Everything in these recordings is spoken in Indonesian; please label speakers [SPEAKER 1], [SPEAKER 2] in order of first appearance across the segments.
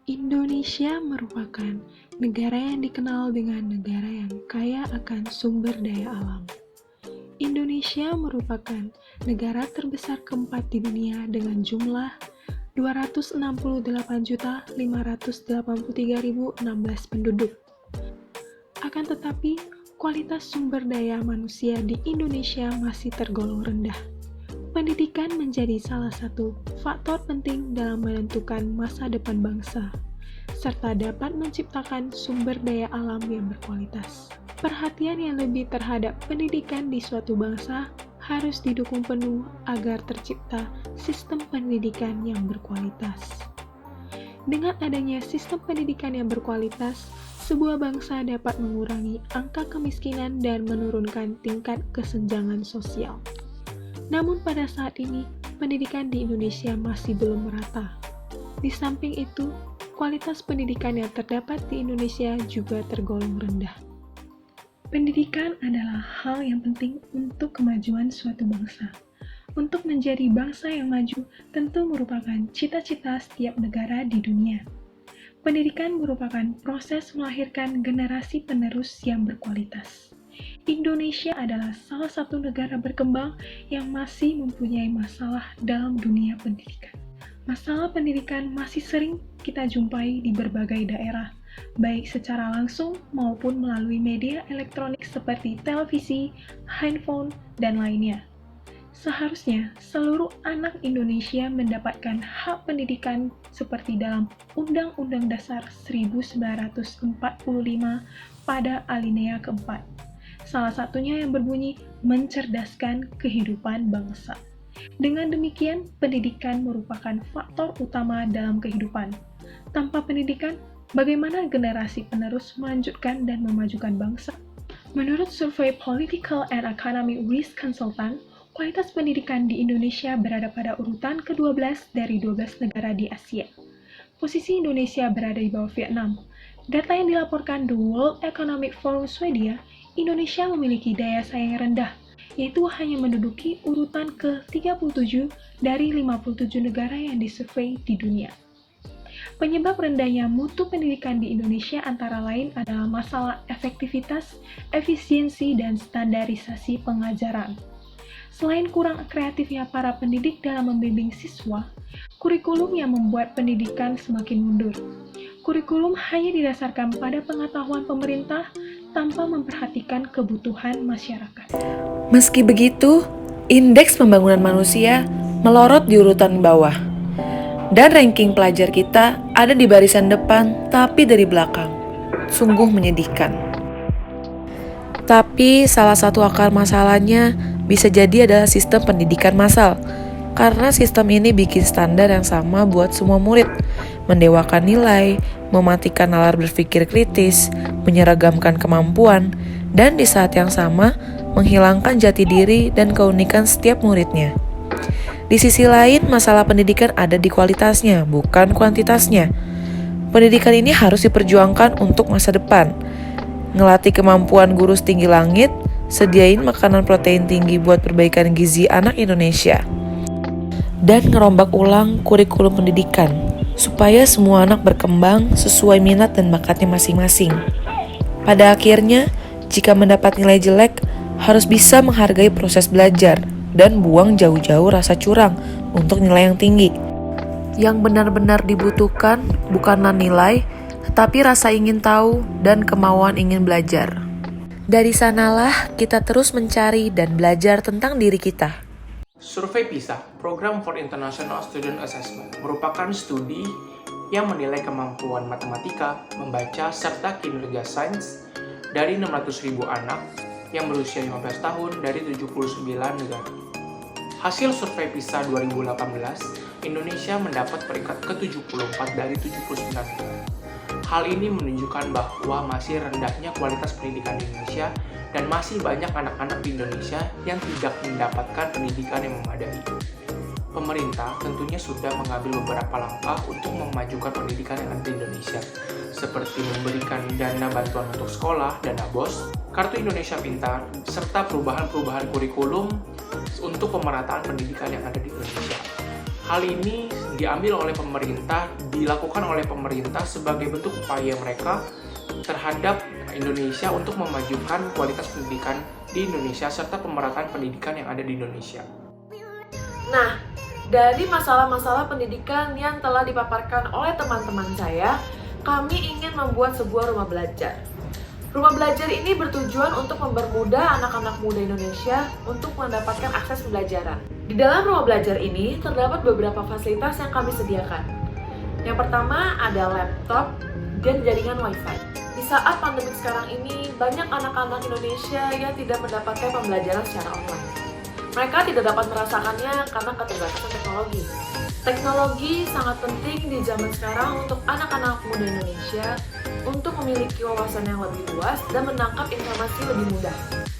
[SPEAKER 1] Indonesia merupakan negara yang dikenal dengan negara yang kaya akan sumber daya alam. Indonesia merupakan negara terbesar keempat di dunia dengan jumlah 268.583.016 penduduk. Akan tetapi, kualitas sumber daya manusia di Indonesia masih tergolong rendah. Pendidikan menjadi salah satu faktor penting dalam menentukan masa depan bangsa, serta dapat menciptakan sumber daya alam yang berkualitas. Perhatian yang lebih terhadap pendidikan di suatu bangsa harus didukung penuh agar tercipta sistem pendidikan yang berkualitas. Dengan adanya sistem pendidikan yang berkualitas, sebuah bangsa dapat mengurangi angka kemiskinan dan menurunkan tingkat kesenjangan sosial. Namun pada saat ini, pendidikan di Indonesia masih belum merata. Di samping itu, kualitas pendidikan yang terdapat di Indonesia juga tergolong rendah. Pendidikan adalah hal yang penting untuk kemajuan suatu bangsa. Untuk menjadi bangsa yang maju, tentu merupakan cita-cita setiap negara di dunia. Pendidikan merupakan proses melahirkan generasi penerus yang berkualitas. Indonesia adalah salah satu negara berkembang yang masih mempunyai masalah dalam dunia pendidikan. Masalah pendidikan masih sering kita jumpai di berbagai daerah, baik secara langsung maupun melalui media elektronik seperti televisi, handphone, dan lainnya. Seharusnya seluruh anak Indonesia mendapatkan hak pendidikan seperti dalam Undang-Undang Dasar 1945 pada alinea keempat. Salah satunya yang berbunyi mencerdaskan kehidupan bangsa. Dengan demikian, pendidikan merupakan faktor utama dalam kehidupan. Tanpa pendidikan, bagaimana generasi penerus melanjutkan dan memajukan bangsa? Menurut survei Political and Economic Risk Consultant, kualitas pendidikan di Indonesia berada pada urutan ke-12 dari 12 negara di Asia. Posisi Indonesia berada di bawah Vietnam. Data yang dilaporkan The World Economic Forum Swedia, Indonesia memiliki daya saing rendah, yaitu hanya menduduki urutan ke-37 dari 57 negara yang disurvei di dunia. Penyebab rendahnya mutu pendidikan di Indonesia antara lain adalah masalah efektivitas, efisiensi, dan standarisasi pengajaran. Selain kurang kreatifnya para pendidik dalam membimbing siswa, kurikulum yang membuat pendidikan semakin mundur. Kurikulum hanya didasarkan pada pengetahuan pemerintah tanpa memperhatikan kebutuhan masyarakat.
[SPEAKER 2] Meski begitu, indeks pembangunan manusia melorot di urutan bawah. Dan ranking pelajar kita ada di barisan depan tapi dari belakang. Sungguh menyedihkan. Tapi salah satu akar masalahnya bisa jadi adalah sistem pendidikan massal. Karena sistem ini bikin standar yang sama buat semua murid, mendewakan nilai, mematikan nalar berpikir kritis, menyeragamkan kemampuan, dan di saat yang sama menghilangkan jati diri dan keunikan setiap muridnya. Di sisi lain, masalah pendidikan ada di kualitasnya, bukan kuantitasnya. Pendidikan ini harus diperjuangkan untuk masa depan. Ngelatih kemampuan guru setinggi langit, sediain makanan protein tinggi buat perbaikan gizi anak Indonesia. Dan ngerombak ulang kurikulum pendidikan, supaya semua anak berkembang sesuai minat dan bakatnya masing-masing. Pada akhirnya, jika mendapat nilai jelek, harus bisa menghargai proses belajar dan buang jauh-jauh rasa curang untuk nilai yang tinggi. Yang benar-benar dibutuhkan bukanlah nilai, tetapi rasa ingin tahu dan kemauan ingin belajar. Dari sanalah kita terus mencari dan belajar tentang diri kita.
[SPEAKER 3] Survei PISA, Program for International Student Assessment, merupakan studi yang menilai kemampuan matematika, membaca, serta kinerja sains dari 600.000 anak yang berusia 15 tahun dari 79 negara. Hasil survei PISA 2018, Indonesia mendapat peringkat ke-74 dari 79 negara. Hal ini menunjukkan bahwa masih rendahnya kualitas pendidikan di Indonesia dan masih banyak anak-anak di Indonesia yang tidak mendapatkan pendidikan yang memadai. Pemerintah tentunya sudah mengambil beberapa langkah untuk memajukan pendidikan yang ada di Indonesia, seperti memberikan dana bantuan untuk sekolah, dana BOS, Kartu Indonesia Pintar, serta perubahan-perubahan kurikulum untuk pemerataan pendidikan yang ada di Indonesia. Hal ini diambil oleh pemerintah, dilakukan oleh pemerintah sebagai bentuk upaya mereka terhadap Indonesia untuk memajukan kualitas pendidikan di Indonesia serta pemerataan pendidikan yang ada di Indonesia.
[SPEAKER 2] Nah, dari masalah-masalah pendidikan yang telah dipaparkan oleh teman-teman saya, kami ingin membuat sebuah rumah belajar. Rumah belajar ini bertujuan untuk mempermudah anak-anak muda Indonesia untuk mendapatkan akses pembelajaran. Di dalam rumah belajar ini terdapat beberapa fasilitas yang kami sediakan. Yang pertama ada laptop dan jaringan wifi. Di saat pandemi sekarang ini, banyak anak-anak Indonesia yang tidak mendapatkan pembelajaran secara online. Mereka tidak dapat merasakannya karena keterbatasan teknologi. Teknologi sangat penting di zaman sekarang untuk anak-anak muda Indonesia untuk memiliki wawasan yang lebih luas dan menangkap informasi lebih mudah.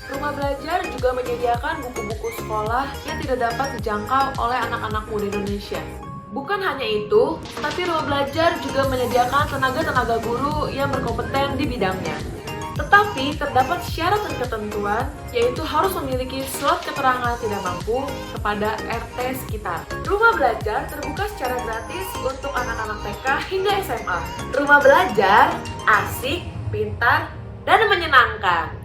[SPEAKER 2] Rumah belajar juga menyediakan buku-buku sekolah yang tidak dapat dijangkau oleh anak-anak muda Indonesia. Bukan hanya itu, tapi rumah belajar juga menyediakan tenaga-tenaga guru yang berkompeten di bidangnya. Tetapi terdapat syarat dan ketentuan, yaitu harus memiliki surat keterangan tidak mampu kepada RT sekitar. Rumah belajar terbuka secara gratis untuk anak-anak TK hingga SMA. Rumah belajar asik, pintar, dan menyenangkan.